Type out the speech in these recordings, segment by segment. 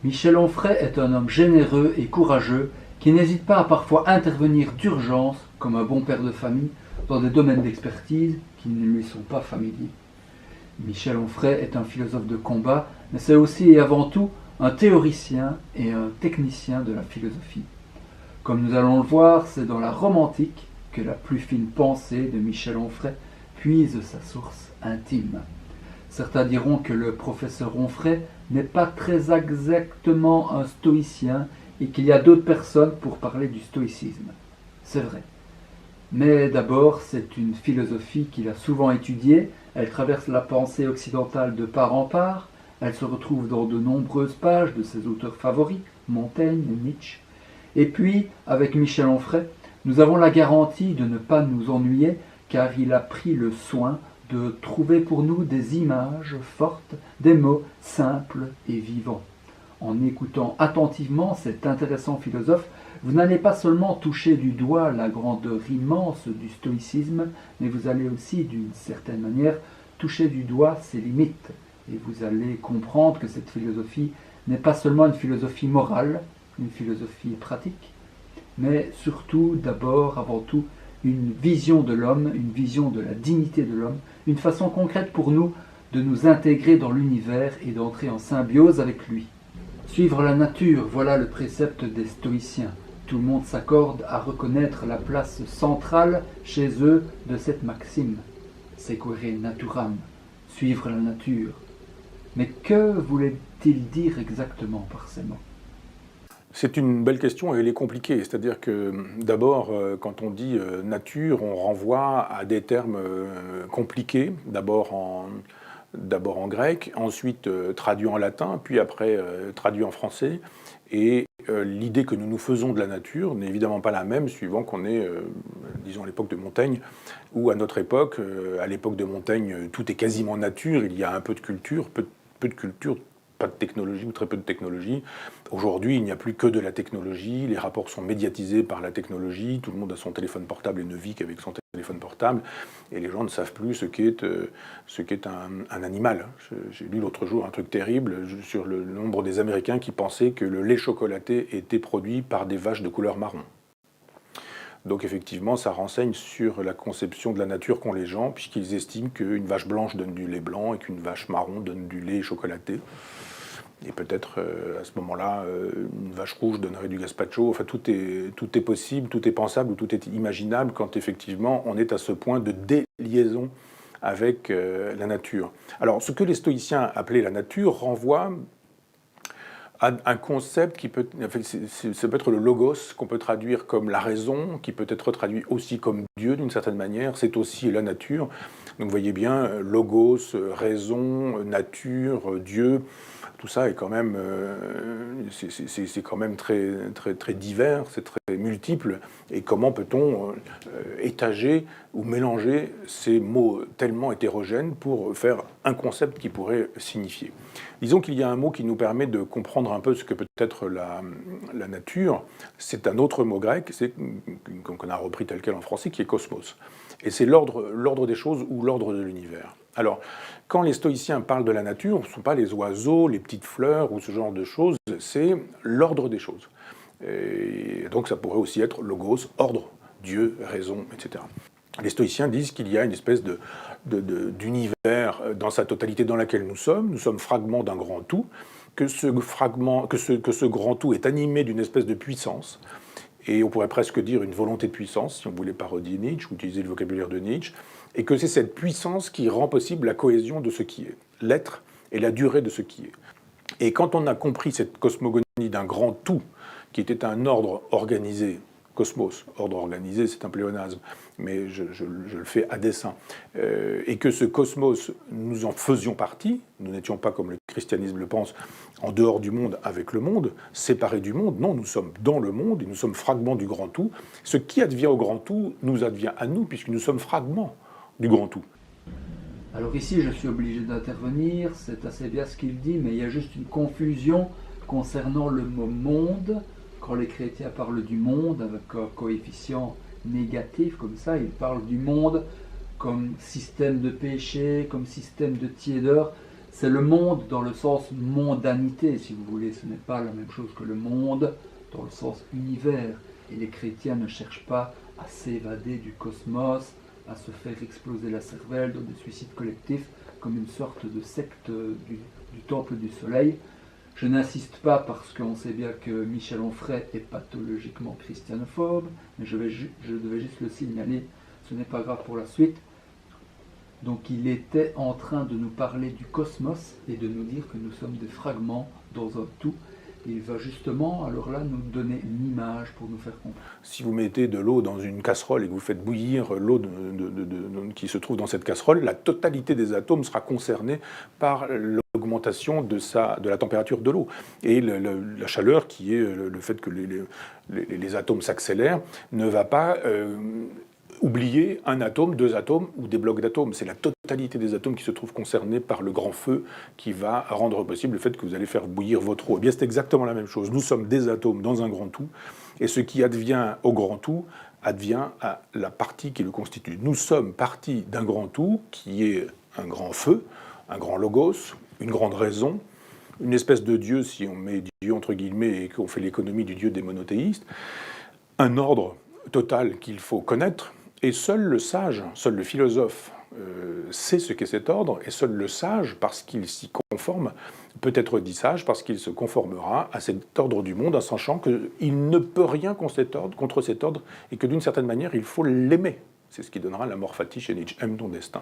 Michel Onfray est un homme généreux et courageux qui n'hésite pas à parfois intervenir d'urgence, comme un bon père de famille, dans des domaines d'expertise qui ne lui sont pas familiers. Michel Onfray est un philosophe de combat, mais c'est aussi et avant tout un théoricien et un technicien de la philosophie. Comme nous allons le voir, c'est dans la Rome antique que la plus fine pensée de Michel Onfray puise sa source intime. Certains diront que le professeur Onfray n'est pas très exactement un stoïcien et qu'il y a d'autres personnes pour parler du stoïcisme. C'est vrai. Mais d'abord, c'est une philosophie qu'il a souvent étudiée, elle traverse la pensée occidentale de part en part, elle se retrouve dans de nombreuses pages de ses auteurs favoris, Montaigne et Nietzsche. Et puis, avec Michel Onfray, nous avons la garantie de ne pas nous ennuyer, car il a pris le soin de trouver pour nous des images fortes, des mots simples et vivants. En écoutant attentivement cet intéressant philosophe, vous n'allez pas seulement toucher du doigt la grandeur immense du stoïcisme, mais vous allez aussi, d'une certaine manière, toucher du doigt ses limites. Et vous allez comprendre que cette philosophie n'est pas seulement une philosophie morale, une philosophie pratique, mais surtout, d'abord, avant tout, une vision de l'homme, une vision de la dignité de l'homme, une façon concrète pour nous de nous intégrer dans l'univers et d'entrer en symbiose avec lui. Suivre la nature, voilà le précepte des stoïciens. Tout le monde s'accorde à reconnaître la place centrale chez eux de cette maxime. Sequere naturam, suivre la nature. Mais que voulait-il dire exactement par ces mots ? C'est une belle question et elle est compliquée. C'est-à-dire que d'abord, quand on dit nature, on renvoie à des termes compliqués, d'abord en grec, ensuite traduit en latin, puis après traduit en français. Et l'idée que nous nous faisons de la nature n'est évidemment pas la même suivant qu'on est, disons, à l'époque de Montaigne, ou à notre époque, à l'époque de Montaigne, tout est quasiment nature, il y a un peu de culture, peu de culture, pas de technologie ou très peu de technologie. Aujourd'hui, il n'y a plus que de la technologie, les rapports sont médiatisés par la technologie, tout le monde a son téléphone portable et ne vit qu'avec son téléphone portable, et les gens ne savent plus ce qu'est un animal. J'ai lu l'autre jour un truc terrible sur le nombre des Américains qui pensaient que le lait chocolaté était produit par des vaches de couleur marron. Donc effectivement, ça renseigne sur la conception de la nature qu'ont les gens, puisqu'ils estiment qu'une vache blanche donne du lait blanc et qu'une vache marron donne du lait chocolaté. Et peut-être à ce moment-là, une vache rouge donnerait du gazpacho. Enfin, tout est possible, tout est pensable, ou tout est imaginable quand effectivement on est à ce point de déliaison avec la nature. Alors, ce que les stoïciens appelaient la nature renvoie à un concept qui peut, ça peut être le logos, qu'on peut traduire comme la raison, qui peut être traduit aussi comme Dieu d'une certaine manière, c'est aussi la nature. Donc vous voyez bien, logos, raison, nature, Dieu, tout ça est quand même, c'est quand même très, très, très divers, c'est très multiple. Et comment peut-on étager ou mélanger ces mots tellement hétérogènes pour faire un concept qui pourrait signifier ? Disons qu'il y a un mot qui nous permet de comprendre un peu ce que peut être la nature. C'est un autre mot grec, qu'on a repris tel quel en français, qui est cosmos. Et c'est l'ordre des choses ou l'ordre de l'univers. Alors, quand les stoïciens parlent de la nature, ce ne sont pas les oiseaux, les petites fleurs ou ce genre de choses, c'est l'ordre des choses. Et donc ça pourrait aussi être logos, ordre, Dieu, raison, etc. Les stoïciens disent qu'il y a une espèce d'univers dans sa totalité dans laquelle nous sommes fragments d'un grand tout, que ce grand tout est animé d'une espèce de puissance, et on pourrait presque dire une volonté de puissance, si on voulait parodier Nietzsche, ou utiliser le vocabulaire de Nietzsche, et que c'est cette puissance qui rend possible la cohésion de ce qui est, l'être et la durée de ce qui est. Et quand on a compris cette cosmogonie d'un grand tout, qui était un ordre organisé, cosmos, ordre organisé, c'est un pléonasme, mais je le fais à dessein, et que ce cosmos, nous en faisions partie, nous n'étions pas, comme le christianisme le pense, en dehors du monde avec le monde, séparés du monde, non, nous sommes dans le monde, et nous sommes fragments du grand tout. Ce qui advient au grand tout nous advient à nous, puisque nous sommes fragments du grand tout. Alors ici, je suis obligé d'intervenir, c'est assez bien ce qu'il dit, mais il y a juste une confusion concernant le mot « monde ». Quand les chrétiens parlent du monde avec un coefficient négatif, comme ça, ils parlent du monde comme système de péché, comme système de tiédeur. C'est le monde dans le sens mondanité, si vous voulez. Ce n'est pas la même chose que le monde dans le sens univers. Et les chrétiens ne cherchent pas à s'évader du cosmos, à se faire exploser la cervelle dans des suicides collectifs, comme une sorte de secte du temple du soleil. Je n'insiste pas parce qu'on sait bien que Michel Onfray est pathologiquement christianophobe, mais je devais juste le signaler, ce n'est pas grave pour la suite. Donc il était en train de nous parler du cosmos et de nous dire que nous sommes des fragments dans un tout. Il va justement, alors là, nous donner une image pour nous faire comprendre. Si vous mettez de l'eau dans une casserole et que vous faites bouillir l'eau qui se trouve dans cette casserole, la totalité des atomes sera concernée par l'augmentation de la température de l'eau. Et la chaleur, qui est le fait que les atomes s'accélèrent, ne va pas oublier un atome, deux atomes ou des blocs d'atomes. C'est la totalité des atomes qui se trouvent concernés par le grand feu qui va rendre possible le fait que vous allez faire bouillir votre eau. Eh bien, c'est exactement la même chose. Nous sommes des atomes dans un grand tout, et ce qui advient au grand tout advient à la partie qui le constitue. Nous sommes partie d'un grand tout qui est un grand feu, un grand logos, une grande raison, une espèce de Dieu, si on met Dieu entre guillemets et qu'on fait l'économie du Dieu des monothéistes, un ordre total qu'il faut connaître. Et seul le sage, seul le philosophe sait ce qu'est cet ordre, et seul le sage, parce qu'il s'y conforme, peut être dit sage parce qu'il se conformera à cet ordre du monde, en sachant qu'il ne peut rien contre cet ordre, et que d'une certaine manière, il faut l'aimer. C'est ce qui donnera la mort fati chez Nietzsche, aime ton destin.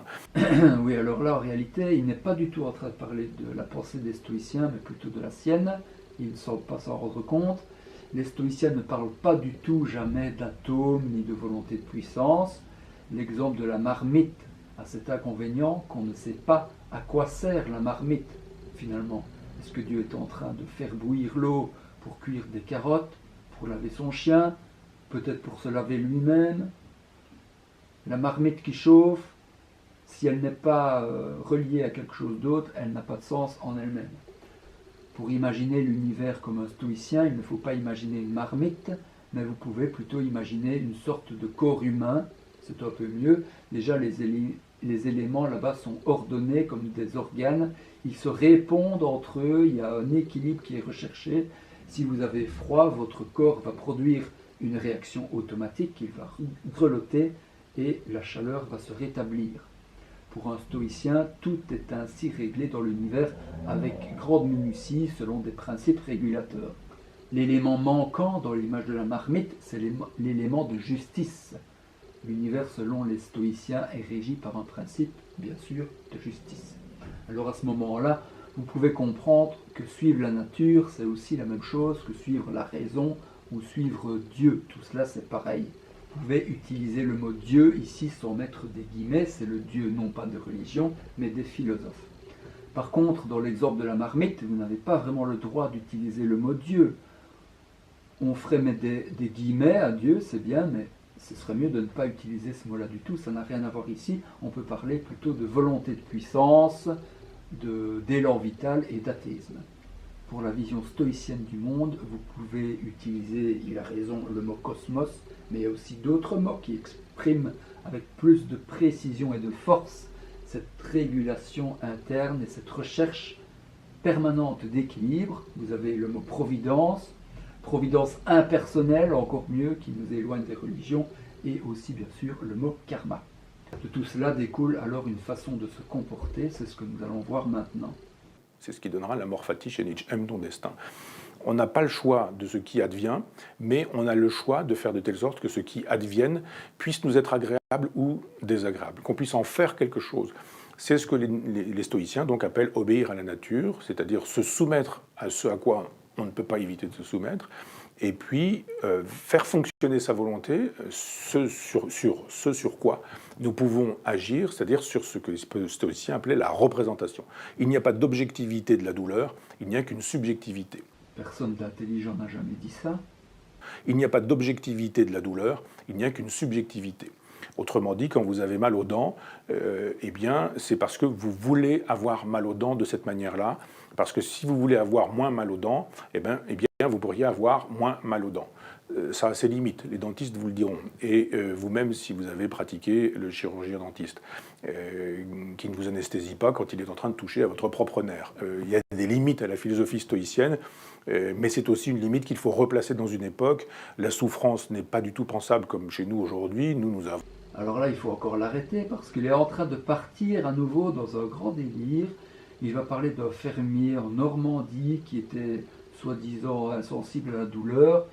Oui, alors là, en réalité, il n'est pas du tout en train de parler de la pensée des stoïciens, mais plutôt de la sienne. Il ne semble pas s'en rendre compte. Les stoïciens ne parlent pas du tout jamais d'atomes ni de volonté de puissance. L'exemple de la marmite a cet inconvénient qu'on ne sait pas à quoi sert la marmite finalement. Est-ce que Dieu est en train de faire bouillir l'eau pour cuire des carottes, pour laver son chien, peut-être pour se laver lui-même? La marmite qui chauffe, si elle n'est pas reliée à quelque chose d'autre, elle n'a pas de sens en elle-même. Pour imaginer l'univers comme un stoïcien, il ne faut pas imaginer une marmite, mais vous pouvez plutôt imaginer une sorte de corps humain, c'est un peu mieux. Déjà, les éléments là-bas sont ordonnés comme des organes, ils se répondent entre eux, il y a un équilibre qui est recherché. Si vous avez froid, votre corps va produire une réaction automatique, il va grelotter et la chaleur va se rétablir. Pour un stoïcien, tout est ainsi réglé dans l'univers avec grande minutie selon des principes régulateurs. L'élément manquant dans l'image de la marmite, c'est l'élément de justice. L'univers, selon les stoïciens, est régi par un principe, bien sûr, de justice. Alors à ce moment-là, vous pouvez comprendre que suivre la nature, c'est aussi la même chose que suivre la raison ou suivre Dieu. Tout cela, c'est pareil. Vous pouvez utiliser le mot Dieu ici sans mettre des guillemets, c'est le Dieu non pas de religion, mais des philosophes. Par contre, dans l'exemple de la marmite, vous n'avez pas vraiment le droit d'utiliser le mot Dieu. On ferait mettre des guillemets à Dieu, c'est bien, mais ce serait mieux de ne pas utiliser ce mot-là du tout, ça n'a rien à voir ici. On peut parler plutôt de volonté de puissance, d'élan vital et d'athéisme. Pour la vision stoïcienne du monde, vous pouvez utiliser, il a raison, le mot cosmos, mais il y a aussi d'autres mots qui expriment avec plus de précision et de force cette régulation interne et cette recherche permanente d'équilibre. Vous avez le mot providence, providence impersonnelle, encore mieux, qui nous éloigne des religions, et aussi bien sûr le mot karma. De tout cela découle alors une façon de se comporter, c'est ce que nous allons voir maintenant. C'est ce qui donnera la mort fati chez Nietzsche, aime ton destin. On n'a pas le choix de ce qui advient, mais on a le choix de faire de telle sorte que ce qui advienne puisse nous être agréable ou désagréable, qu'on puisse en faire quelque chose. C'est ce que les stoïciens donc appellent obéir à la nature, c'est-à-dire se soumettre à ce à quoi on ne peut pas éviter de se soumettre, et puis faire fonctionner sa volonté sur ce sur quoi nous pouvons agir, c'est-à-dire sur ce que les stoïciens appelaient la représentation. Il n'y a pas d'objectivité de la douleur, il n'y a qu'une subjectivité. Personne d'intelligent n'a jamais dit ça. Il n'y a pas d'objectivité de la douleur, il n'y a qu'une subjectivité. Autrement dit, quand vous avez mal aux dents, eh bien, c'est parce que vous voulez avoir mal aux dents de cette manière-là, parce que si vous voulez avoir moins mal aux dents, eh bien, vous pourriez avoir moins mal aux dents. ça a ses limites, les dentistes vous le diront. Et vous-même, si vous avez pratiqué le chirurgien dentiste, qui ne vous anesthésie pas quand il est en train de toucher à votre propre nerf. Il y a des limites à la philosophie stoïcienne, mais c'est aussi une limite qu'il faut replacer dans une époque. La souffrance n'est pas du tout pensable comme chez nous aujourd'hui. Nous avons... Alors là, il faut encore l'arrêter parce qu'il est en train de partir à nouveau dans un grand délire. Il va parler d'un fermier en Normandie qui était soi-disant insensible à la douleur.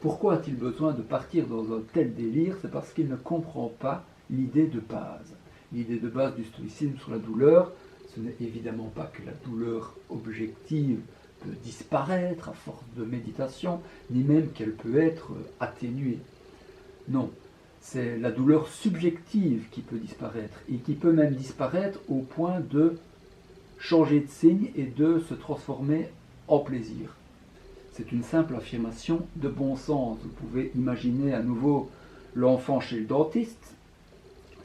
Pourquoi a-t-il besoin de partir dans un tel délire? C'est parce qu'il ne comprend pas l'idée de base. L'idée de base du stoïcisme sur la douleur, ce n'est évidemment pas que la douleur objective peut disparaître à force de méditation, ni même qu'elle peut être atténuée. Non, c'est la douleur subjective qui peut disparaître, et qui peut même disparaître au point de changer de signe et de se transformer en plaisir. C'est une simple affirmation de bon sens. Vous pouvez imaginer à nouveau l'enfant chez le dentiste.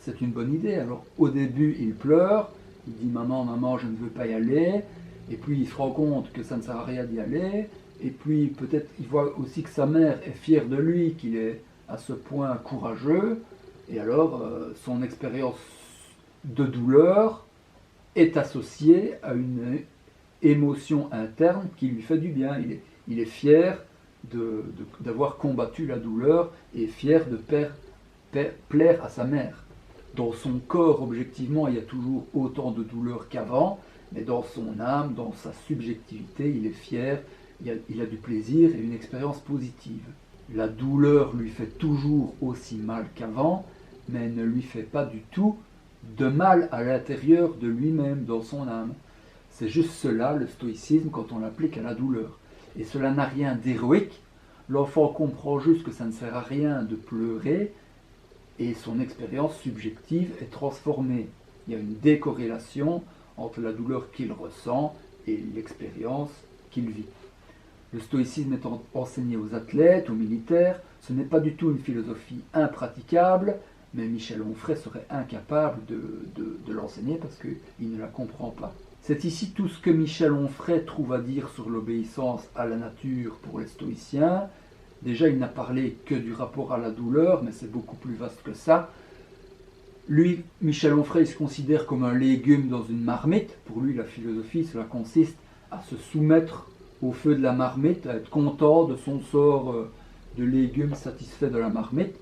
C'est une bonne idée. Alors au début, il pleure, il dit « Maman, maman, je ne veux pas y aller ». Et puis il se rend compte que ça ne sert à rien d'y aller. Et puis peut-être il voit aussi que sa mère est fière de lui, qu'il est à ce point courageux. Et alors son expérience de douleur est associée à une émotion interne qui lui fait du bien. Il est fier d'avoir combattu la douleur et fier de plaire à sa mère. Dans son corps, objectivement, il y a toujours autant de douleur qu'avant, mais dans son âme, dans sa subjectivité, il est fier, il a du plaisir et une expérience positive. La douleur lui fait toujours aussi mal qu'avant, mais elle ne lui fait pas du tout de mal à l'intérieur de lui-même, dans son âme. C'est juste cela, le stoïcisme, quand on l'applique à la douleur. Et cela n'a rien d'héroïque. L'enfant comprend juste que ça ne sert à rien de pleurer, et son expérience subjective est transformée. Il y a une décorrélation entre la douleur qu'il ressent et l'expérience qu'il vit. Le stoïcisme est enseigné aux athlètes, aux militaires. Ce n'est pas du tout une philosophie impraticable, mais Michel Onfray serait incapable de l'enseigner parce qu'il ne la comprend pas. C'est ici tout ce que Michel Onfray trouve à dire sur l'obéissance à la nature pour les stoïciens. Déjà, il n'a parlé que du rapport à la douleur, mais c'est beaucoup plus vaste que ça. Lui, Michel Onfray, il se considère comme un légume dans une marmite. Pour lui, la philosophie, cela consiste à se soumettre au feu de la marmite, à être content de son sort de légume satisfait de la marmite.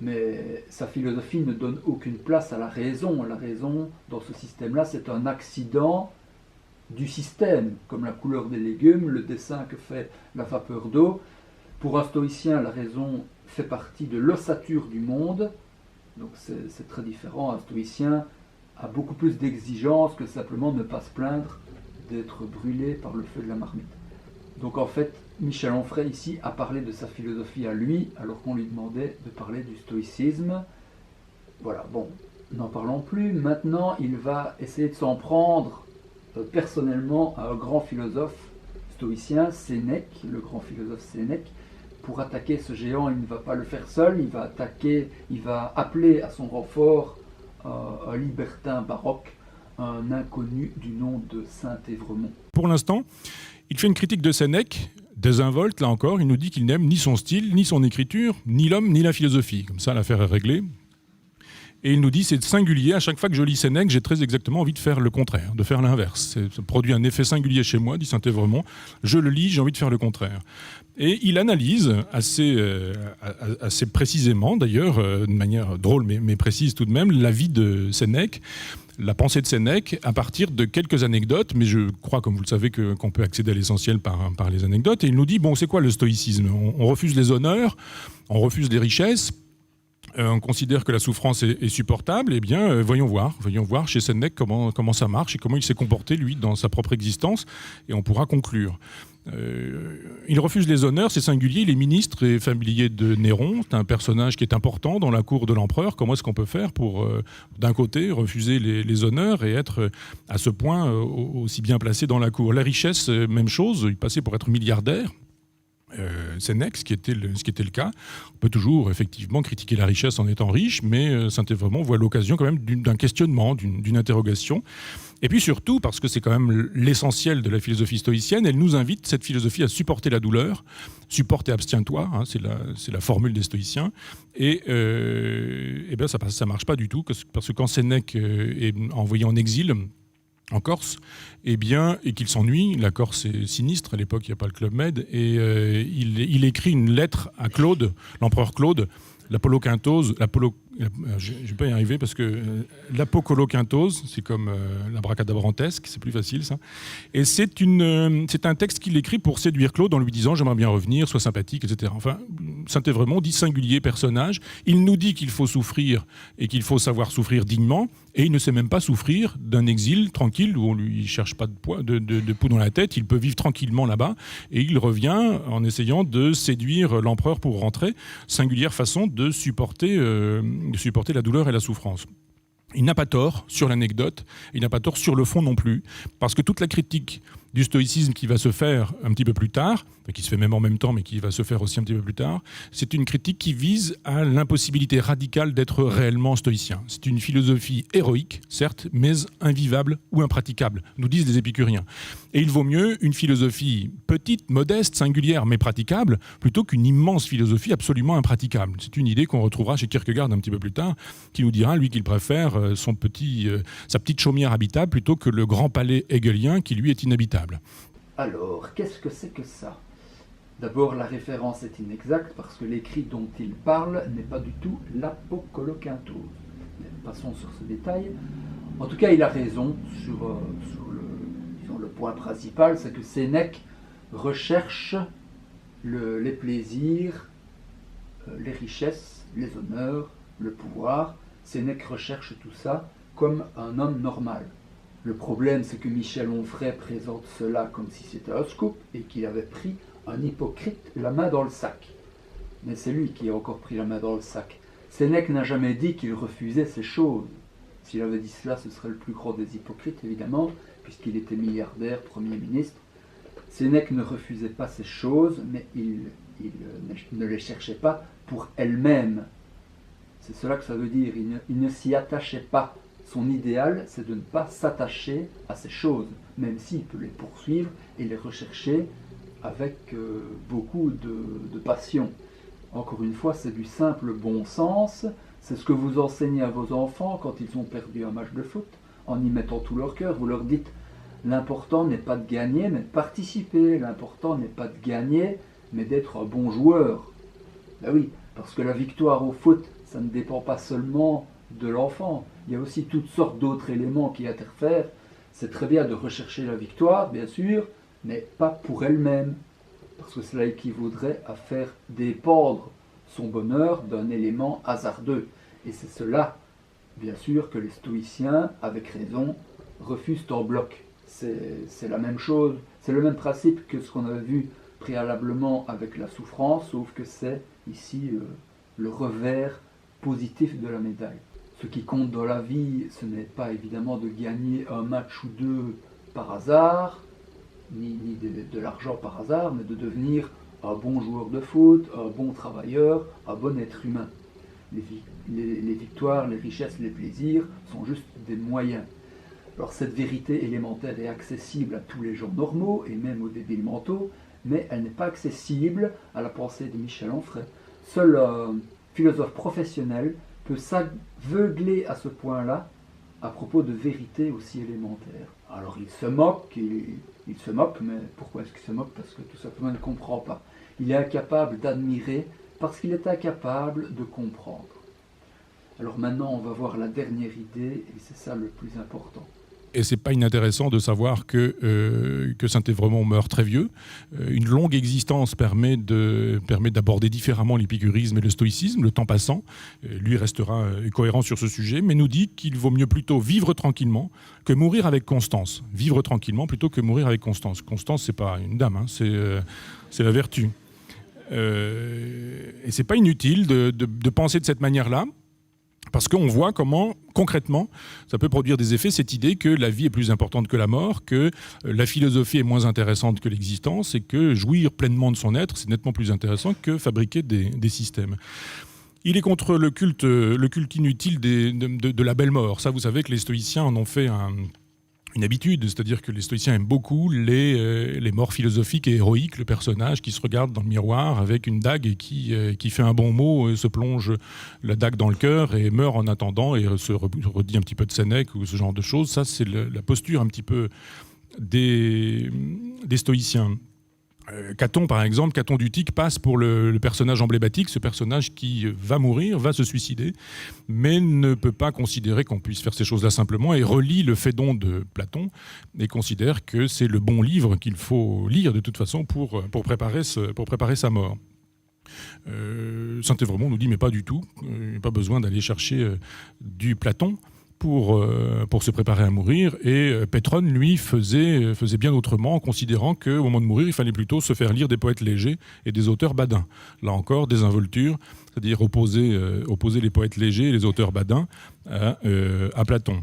Mais sa philosophie ne donne aucune place à la raison. La raison, dans ce système-là, c'est un accident du système, comme la couleur des légumes, le dessin que fait la vapeur d'eau. Pour un stoïcien, la raison fait partie de l'ossature du monde. Donc c'est très différent. Un stoïcien a beaucoup plus d'exigences que simplement ne pas se plaindre d'être brûlé par le feu de la marmite. Donc en fait, Michel Onfray ici a parlé de sa philosophie à lui, alors qu'on lui demandait de parler du stoïcisme. Voilà, bon, n'en parlons plus. Maintenant, il va essayer de s'en prendre personnellement à un grand philosophe stoïcien, Sénèque, le grand philosophe Sénèque. Pour attaquer ce géant, il ne va pas le faire seul, il va appeler à son renfort un libertin baroque, un inconnu du nom de Saint-Évremont. Pour l'instant, il fait une critique de Sénèque, désinvolte, là encore, il nous dit qu'il n'aime ni son style, ni son écriture, ni l'homme, ni la philosophie. Comme ça, l'affaire est réglée. Et il nous dit, c'est singulier, à chaque fois que je lis Sénèque, j'ai très exactement envie de faire le contraire, de faire l'inverse. Ça produit un effet singulier chez moi, dit Saint-Évremont. Je le lis, j'ai envie de faire le contraire. Et il analyse assez précisément, d'ailleurs, de manière drôle mais précise tout de même, la vie de Sénèque, la pensée de Sénèque, à partir de quelques anecdotes, mais je crois, comme vous le savez, qu'on peut accéder à l'essentiel par les anecdotes. Et il nous dit, bon, c'est quoi le stoïcisme ? On refuse les honneurs, on refuse les richesses, on considère que la souffrance est supportable. Eh bien, voyons voir chez Sénèque comment ça marche et comment il s'est comporté, lui, dans sa propre existence, et on pourra conclure. Il refuse les honneurs, c'est singulier, il est ministre et familier de Néron, c'est un personnage qui est important dans la cour de l'empereur. Comment est-ce qu'on peut faire pour, d'un côté, refuser les honneurs et être à ce point aussi bien placé dans la cour ? La richesse, même chose, il passait pour être milliardaire. Sénèque, ce qui était le cas. On peut toujours effectivement critiquer la richesse en étant riche, mais Saint-Évremont voit l'occasion quand même d'un questionnement, d'une interrogation. Et puis surtout, parce que c'est quand même l'essentiel de la philosophie stoïcienne, elle nous invite, cette philosophie, à supporter la douleur. Supporte et abstiens-toi, hein, c'est la formule des stoïciens. Et bien ça marche pas du tout, parce que quand Sénèque est envoyé en exil en Corse, et qu'il s'ennuie, la Corse est sinistre, à l'époque il n'y a pas le Club Med, et il écrit une lettre à Claude, l'empereur Claude, l'Apolloquintose, je ne vais pas y arriver parce que l'Apocoloquintose, c'est comme l'abracadabrantesque, c'est plus facile ça. Et c'est un texte qu'il écrit pour séduire Claude en lui disant « j'aimerais bien revenir, sois sympathique, etc. » Enfin, Saint-Évremond dit singulier personnage. Il nous dit qu'il faut souffrir et qu'il faut savoir souffrir dignement, et il ne sait même pas souffrir d'un exil tranquille où on lui cherche pas de poux dans la tête. Il peut vivre tranquillement là-bas, et il revient en essayant de séduire l'empereur pour rentrer. Singulière façon de supporter la douleur et la souffrance. Il n'a pas tort sur l'anecdote, il n'a pas tort sur le fond non plus, parce que toute la critique du stoïcisme qui va se faire un petit peu plus tard, qui se fait même en même temps, mais qui va se faire aussi un petit peu plus tard, c'est une critique qui vise à l'impossibilité radicale d'être réellement stoïcien. C'est une philosophie héroïque, certes, mais invivable ou impraticable, nous disent les épicuriens. Et il vaut mieux une philosophie petite, modeste, singulière, mais praticable, plutôt qu'une immense philosophie absolument impraticable. C'est une idée qu'on retrouvera chez Kierkegaard un petit peu plus tard, qui nous dira, lui, qu'il préfère sa petite chaumière habitable plutôt que le grand palais hegelien qui, lui, est inhabitable. Alors, qu'est-ce que c'est que ça ? D'abord, la référence est inexacte parce que l'écrit dont il parle n'est pas du tout l'Apocoloquintose. Passons sur ce détail. En tout cas, il a raison sur le point principal, c'est que Sénèque recherche les plaisirs, les richesses, les honneurs, le pouvoir. Sénèque recherche tout ça comme un homme normal. Le problème, c'est que Michel Onfray présente cela comme si c'était un scoop et qu'il avait pris un hypocrite la main dans le sac. Mais c'est lui qui a encore pris la main dans le sac. Sénèque n'a jamais dit qu'il refusait ces choses. S'il avait dit cela, ce serait le plus grand des hypocrites, évidemment, puisqu'il était milliardaire, Premier ministre. Sénèque ne refusait pas ces choses, mais il ne les cherchait pas pour elles-mêmes. C'est cela que ça veut dire. Il ne s'y attachait pas. Son idéal, c'est de ne pas s'attacher à ces choses, même s'il peut les poursuivre et les rechercher avec beaucoup de passion. Encore une fois, c'est du simple bon sens. C'est ce que vous enseignez à vos enfants quand ils ont perdu un match de foot, en y mettant tout leur cœur. Vous leur dites, l'important n'est pas de gagner, mais de participer. L'important n'est pas de gagner, mais d'être un bon joueur. Ben oui, parce que la victoire au foot, ça ne dépend pas seulement de l'enfant. Il y a aussi toutes sortes d'autres éléments qui interfèrent. C'est très bien de rechercher la victoire, bien sûr, mais pas pour elle-même, parce que cela équivaudrait à faire dépendre son bonheur d'un élément hasardeux. Et c'est cela, bien sûr, que les stoïciens, avec raison, refusent en bloc. C'est la même chose, c'est le même principe que ce qu'on avait vu préalablement avec la souffrance, sauf que c'est ici le revers positif de la médaille. Ce qui compte dans la vie, ce n'est pas évidemment de gagner un match ou deux par hasard, ni de l'argent par hasard, mais de devenir un bon joueur de foot, un bon travailleur, un bon être humain. Les victoires, les richesses, les plaisirs sont juste des moyens. Alors cette vérité élémentaire est accessible à tous les gens normaux et même aux débiles mentaux, mais elle n'est pas accessible à la pensée de Michel Onfray. Seul un philosophe professionnel peut s'aveugler à ce point-là à propos de vérités aussi élémentaires. Alors il se moque, mais pourquoi est-ce qu'il se moque ? Parce que tout simplement il ne comprend pas. Il est incapable d'admirer parce qu'il est incapable de comprendre. Alors maintenant on va voir la dernière idée, et c'est ça le plus important. Et c'est pas inintéressant de savoir que Saint-Évremond meurt très vieux. Une longue existence permet d'aborder différemment l'épicurisme et le stoïcisme, le temps passant. Lui restera cohérent sur ce sujet, mais nous dit qu'il vaut mieux plutôt vivre tranquillement que mourir avec constance. Vivre tranquillement plutôt que mourir avec constance. Constance, c'est pas une dame, hein, c'est la vertu. Et c'est pas inutile de penser de cette manière-là. Parce qu'on voit comment, concrètement, ça peut produire des effets, cette idée que la vie est plus importante que la mort, que la philosophie est moins intéressante que l'existence, et que jouir pleinement de son être, c'est nettement plus intéressant que fabriquer des systèmes. Il est contre le culte inutile de la belle mort. Ça, vous savez que les stoïciens en ont fait une habitude, c'est-à-dire que les stoïciens aiment beaucoup les morts philosophiques et héroïques, le personnage qui se regarde dans le miroir avec une dague et qui fait un bon mot, se plonge la dague dans le cœur et meurt en attendant et se redit un petit peu de Sénèque ou ce genre de choses. Ça, c'est la posture un petit peu des stoïciens. Caton, par exemple, Caton d'Utique passe pour le personnage emblématique, ce personnage qui va mourir, va se suicider, mais ne peut pas considérer qu'on puisse faire ces choses-là simplement et relit le Phédon de Platon et considère que c'est le bon livre qu'il faut lire de toute façon pour préparer sa mort. Saint-Évremond nous dit mais pas du tout, pas besoin d'aller chercher du Platon pour se préparer à mourir, et Pétrone, lui, faisait bien autrement, en considérant qu'au moment de mourir, il fallait plutôt se faire lire des poètes légers et des auteurs badins. Là encore, désinvolture, c'est-à-dire opposer les poètes légers et les auteurs badins à Platon.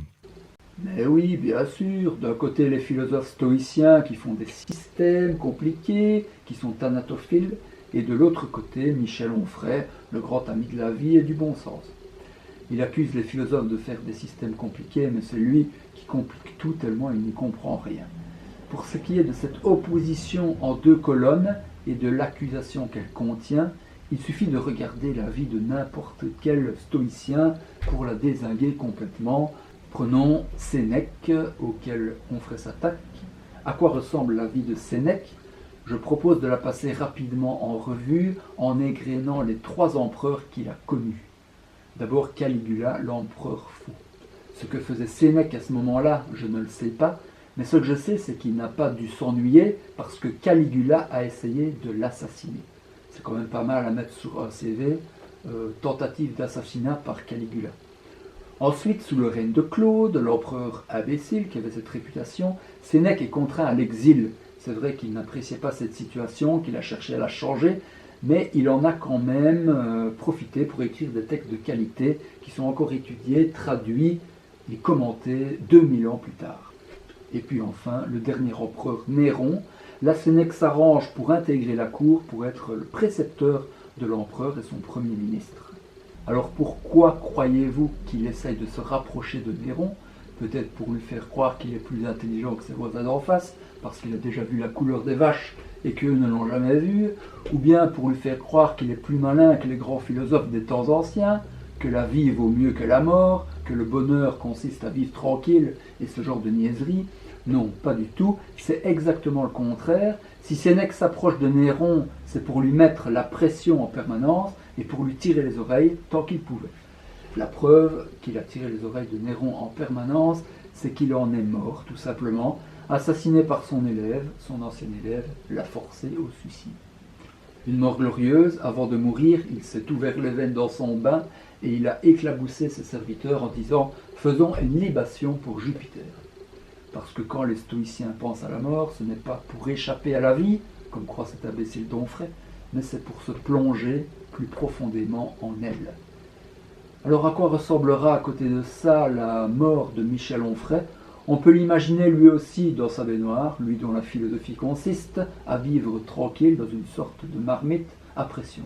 Mais oui, bien sûr, d'un côté les philosophes stoïciens qui font des systèmes compliqués, qui sont thanatophiles, et de l'autre côté, Michel Onfray, le grand ami de la vie et du bon sens. Il accuse les philosophes de faire des systèmes compliqués, mais c'est lui qui complique tout tellement il n'y comprend rien. Pour ce qui est de cette opposition en deux colonnes et de l'accusation qu'elle contient, il suffit de regarder la vie de n'importe quel stoïcien pour la dézinguer complètement. Prenons Sénèque, auquel Onfray s'attaque. À quoi ressemble la vie de Sénèque ? Je propose de la passer rapidement en revue en égrénant les 3 empereurs qu'il a connus. D'abord Caligula, l'empereur fou. Ce que faisait Sénèque à ce moment-là, je ne le sais pas, mais ce que je sais, c'est qu'il n'a pas dû s'ennuyer parce que Caligula a essayé de l'assassiner. C'est quand même pas mal à mettre sur un CV, tentative d'assassinat par Caligula. Ensuite, sous le règne de Claude, l'empereur imbécile qui avait cette réputation, Sénèque est contraint à l'exil. C'est vrai qu'il n'appréciait pas cette situation, qu'il a cherché à la changer, mais il en a quand même profité pour écrire des textes de qualité qui sont encore étudiés, traduits et commentés 2000 ans plus tard. Et puis enfin, le dernier empereur Néron, là Sénèque s'arrange pour intégrer la cour, pour être le précepteur de l'empereur et son premier ministre. Alors pourquoi croyez-vous qu'il essaye de se rapprocher de Néron ? Peut-être pour lui faire croire qu'il est plus intelligent que ses voisins d'en face, parce qu'il a déjà vu la couleur des vaches et qu'eux ne l'ont jamais vu, ou bien pour lui faire croire qu'il est plus malin que les grands philosophes des temps anciens, que la vie vaut mieux que la mort, que le bonheur consiste à vivre tranquille et ce genre de niaiserie. Non, pas du tout, c'est exactement le contraire. Si Sénèque s'approche de Néron, c'est pour lui mettre la pression en permanence et pour lui tirer les oreilles tant qu'il pouvait. La preuve qu'il a tiré les oreilles de Néron en permanence, c'est qu'il en est mort, tout simplement, assassiné par son ancien élève, l'a forcé au suicide. Une mort glorieuse, avant de mourir, il s'est ouvert les veines dans son bain et il a éclaboussé ses serviteurs en disant « Faisons une libation pour Jupiter ». Parce que quand les stoïciens pensent à la mort, ce n'est pas pour échapper à la vie, comme croit cet imbécile d'Onfray, mais c'est pour se plonger plus profondément en elle. Alors à quoi ressemblera à côté de ça la mort de Michel Onfray ? On peut l'imaginer lui aussi dans sa baignoire, lui dont la philosophie consiste à vivre tranquille dans une sorte de marmite à pression.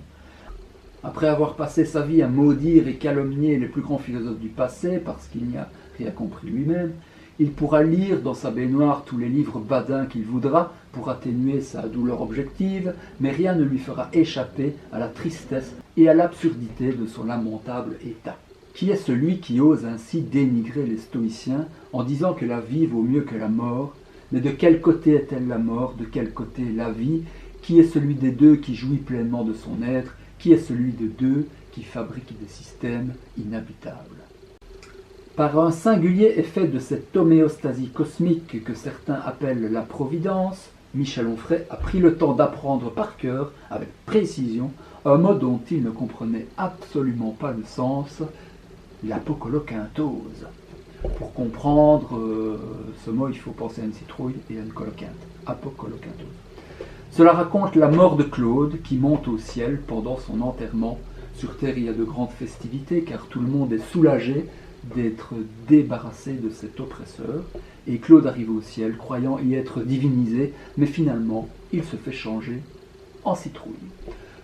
Après avoir passé sa vie à maudire et calomnier les plus grands philosophes du passé parce qu'il n'y a rien compris lui-même, il pourra lire dans sa baignoire tous les livres badins qu'il voudra pour atténuer sa douleur objective, mais rien ne lui fera échapper à la tristesse et à l'absurdité de son lamentable état. Qui est celui qui ose ainsi dénigrer les stoïciens en disant que la vie vaut mieux que la mort ? Mais de quel côté est-elle la mort ? De quel côté la vie ? Qui est celui des deux qui jouit pleinement de son être ? Qui est celui des deux qui fabrique des systèmes inhabitables ? Par un singulier effet de cette homéostasie cosmique que certains appellent la providence, Michel Onfray a pris le temps d'apprendre par cœur, avec précision, un mot dont il ne comprenait absolument pas le sens, l'apocoloquintose. Pour comprendre ce mot, il faut penser à une citrouille et à une coloquinte. Apocoloquintose. Cela raconte la mort de Claude qui monte au ciel pendant son enterrement. Sur terre, il y a de grandes festivités car tout le monde est soulagé d'être débarrassé de cet oppresseur. Et Claude arrive au ciel croyant y être divinisé, mais finalement, il se fait changer en citrouille.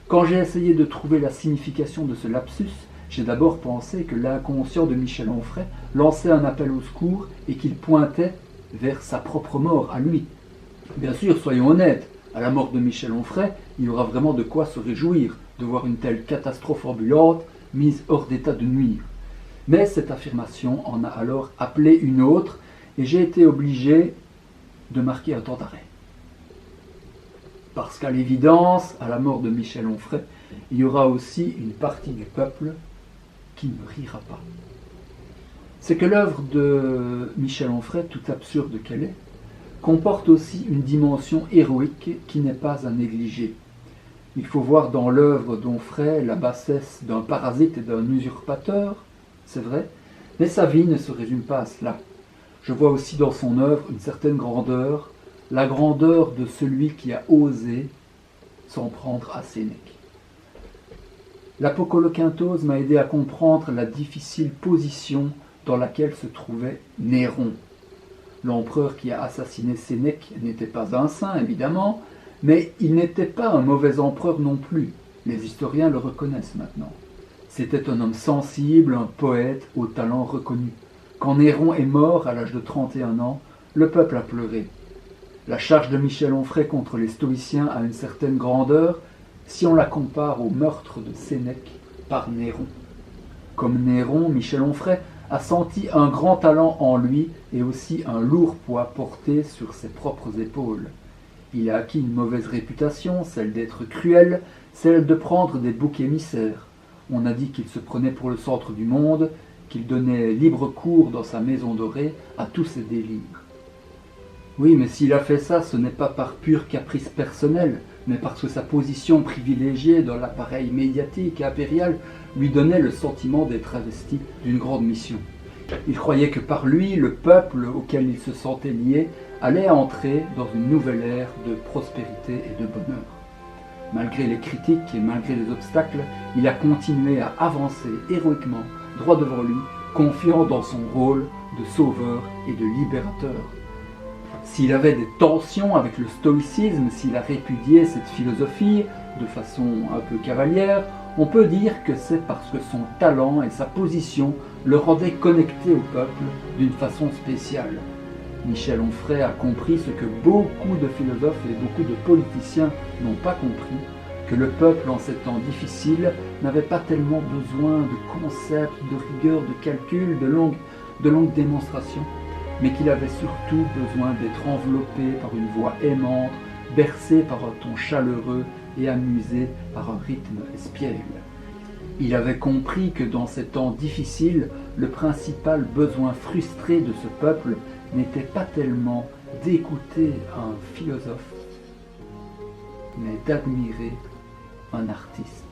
Quand j'ai essayé de trouver la signification de ce lapsus, j'ai d'abord pensé que l'inconscient de Michel Onfray lançait un appel au secours et qu'il pointait vers sa propre mort à lui. Bien sûr, soyons honnêtes, à la mort de Michel Onfray, il y aura vraiment de quoi se réjouir de voir une telle catastrophe ambulante mise hors d'état de nuire. Mais cette affirmation en a alors appelé une autre, et j'ai été obligé de marquer un temps d'arrêt. Parce qu'à l'évidence, à la mort de Michel Onfray, il y aura aussi une partie du peuple qui ne rira pas. C'est que l'œuvre de Michel Onfray, toute absurde qu'elle est, comporte aussi une dimension héroïque qui n'est pas à négliger. Il faut voir dans l'œuvre d'Onfray la bassesse d'un parasite et d'un usurpateur, c'est vrai, mais sa vie ne se résume pas à cela. Je vois aussi dans son œuvre une certaine grandeur, la grandeur de celui qui a osé s'en prendre à Sénèque. L'apocoloquintose m'a aidé à comprendre la difficile position dans laquelle se trouvait Néron. L'empereur qui a assassiné Sénèque n'était pas un saint, évidemment, mais il n'était pas un mauvais empereur non plus. Les historiens le reconnaissent maintenant. C'était un homme sensible, un poète au talent reconnu. Quand Néron est mort à l'âge de 31 ans, le peuple a pleuré. La charge de Michel Onfray contre les stoïciens a une certaine grandeur si on la compare au meurtre de Sénèque par Néron. Comme Néron, Michel Onfray a senti un grand talent en lui et aussi un lourd poids porté sur ses propres épaules. Il a acquis une mauvaise réputation, celle d'être cruel, celle de prendre des boucs émissaires. On a dit qu'il se prenait pour le centre du monde, qu'il donnait libre cours dans sa maison dorée à tous ses délires. Oui, mais s'il a fait ça, ce n'est pas par pur caprice personnel, mais parce que sa position privilégiée dans l'appareil médiatique et impérial lui donnait le sentiment d'être investi d'une grande mission. Il croyait que par lui, le peuple auquel il se sentait lié allait entrer dans une nouvelle ère de prospérité et de bonheur. Malgré les critiques et malgré les obstacles, il a continué à avancer héroïquement, droit devant lui, confiant dans son rôle de sauveur et de libérateur. S'il avait des tensions avec le stoïcisme, s'il a répudié cette philosophie de façon un peu cavalière, on peut dire que c'est parce que son talent et sa position le rendaient connecté au peuple d'une façon spéciale. Michel Onfray a compris ce que beaucoup de philosophes et beaucoup de politiciens n'ont pas compris, que le peuple en ces temps difficiles n'avait pas tellement besoin de concepts, de rigueur, de calculs, de longues démonstrations, mais qu'il avait surtout besoin d'être enveloppé par une voix aimante, bercé par un ton chaleureux et amusé par un rythme espiègle. Il avait compris que dans ces temps difficiles, le principal besoin frustré de ce peuple n'était pas tellement d'écouter un philosophe, mais d'admirer un artiste.